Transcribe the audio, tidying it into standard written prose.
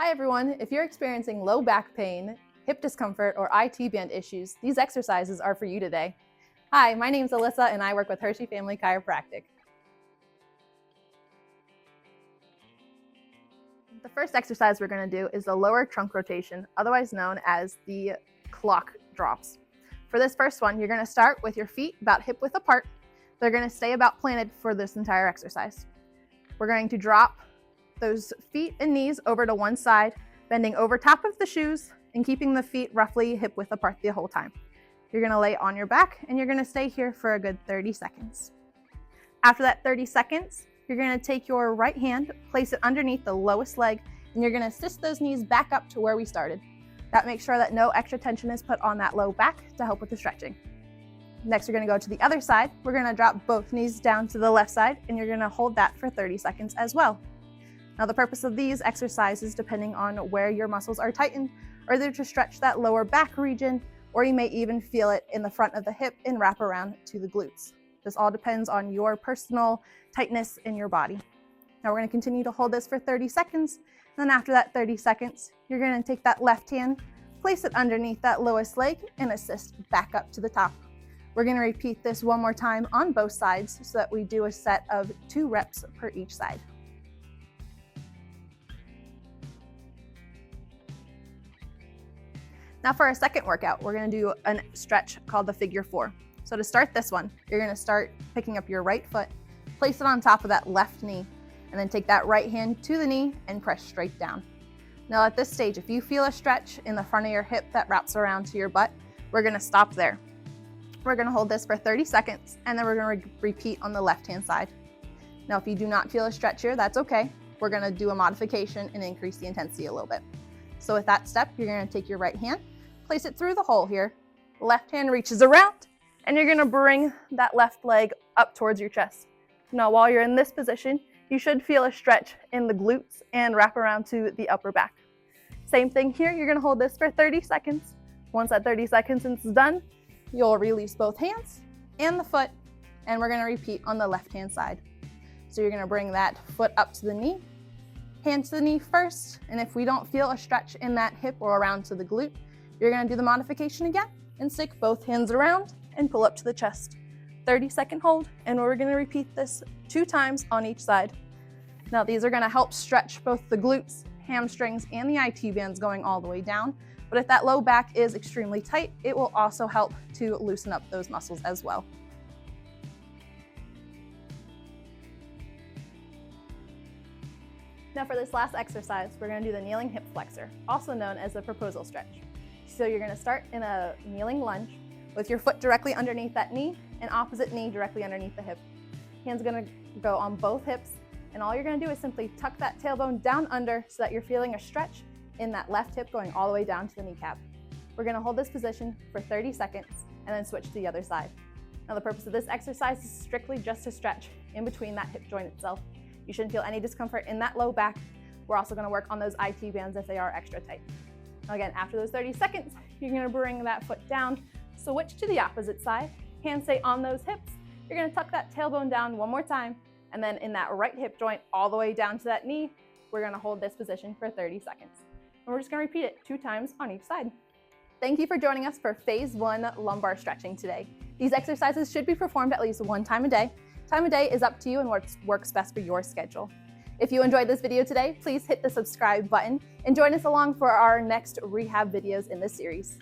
Hi everyone, if you're experiencing low back pain, hip discomfort, or IT band issues, these exercises are for you today. Hi, my name's Alyssa and I work with Hershey Family Chiropractic. The first exercise we're going to do is the lower trunk rotation, otherwise known as the clock drops. For this first one, you're going to start with your feet about hip width apart. They're going to stay about planted for this entire exercise. We're going to drop those feet and knees over to one side, bending over top of the shoes and keeping the feet roughly hip width apart the whole time. You're going to lay on your back and you're going to stay here for a good 30 seconds. After that 30 seconds, you're going to take your right hand, place it underneath the lowest leg, and you're going to assist those knees back up to where we started. That makes sure that no extra tension is put on that low back to help with the stretching. Next, you're going to go to the other side. We're going to drop both knees down to the left side, and you're going to hold that for 30 seconds as well. Now, the purpose of these exercises, depending on where your muscles are tightened, are either to stretch that lower back region, or you may even feel it in the front of the hip and wrap around to the glutes. This all depends on your personal tightness in your body. Now, we're going to continue to hold this for 30 seconds. Then after that 30 seconds, you're going to take that left hand, place it underneath that lowest leg, and assist back up to the top. We're going to repeat this one more time on both sides so that we do a set of 2 reps per each side. Now for our second workout, we're going to do a stretch called the figure 4. So to start this one, you're going to start picking up your right foot, place it on top of that left knee, and then take that right hand to the knee and press straight down. Now at this stage, if you feel a stretch in the front of your hip that wraps around to your butt, we're going to stop there. We're going to hold this for 30 seconds, and then we're going to repeat on the left-hand side. Now if you do not feel a stretch here, that's okay. We're going to do a modification and increase the intensity a little bit. So with that step, you're going to take your right hand, place it through the hole here. Left hand reaches around, and you're going to bring that left leg up towards your chest. Now, while you're in this position, you should feel a stretch in the glutes and wrap around to the upper back. Same thing here. You're going to hold this for 30 seconds. Once that 30 seconds is done, you'll release both hands and the foot, and we're going to repeat on the left-hand side. So you're going to bring that foot up to the knee, hand to the knee first, and if we don't feel a stretch in that hip or around to the glute, you're going to do the modification again and stick both hands around and pull up to the chest. 30-second hold, and we're going to repeat this 2 times on each side. Now these are going to help stretch both the glutes, hamstrings, and the IT bands going all the way down. But if that low back is extremely tight, it will also help to loosen up those muscles as well. Now for this last exercise, we're going to do the kneeling hip flexor, also known as the proposal stretch. So you're going to start in a kneeling lunge with your foot directly underneath that knee and opposite knee directly underneath the hip. Hands are going to go on both hips, and all you're going to do is simply tuck that tailbone down under so that you're feeling a stretch in that left hip going all the way down to the kneecap. We're going to hold this position for 30 seconds and then switch to the other side. Now the purpose of this exercise is strictly just to stretch in between that hip joint itself. You shouldn't feel any discomfort in that low back. We're also going to work on those IT bands if they are extra tight. Now again, after those 30 seconds, you're going to bring that foot down, switch to the opposite side, hands stay on those hips. You're going to tuck that tailbone down one more time, and then in that right hip joint all the way down to that knee, we're going to hold this position for 30 seconds. And we're just going to repeat it 2 times on each side. Thank you for joining us for Phase 1 lumbar stretching today. These exercises should be performed at least 1 time a day. Time of day is up to you and what works best for your schedule. If you enjoyed this video today, please hit the subscribe button and join us along for our next rehab videos in this series.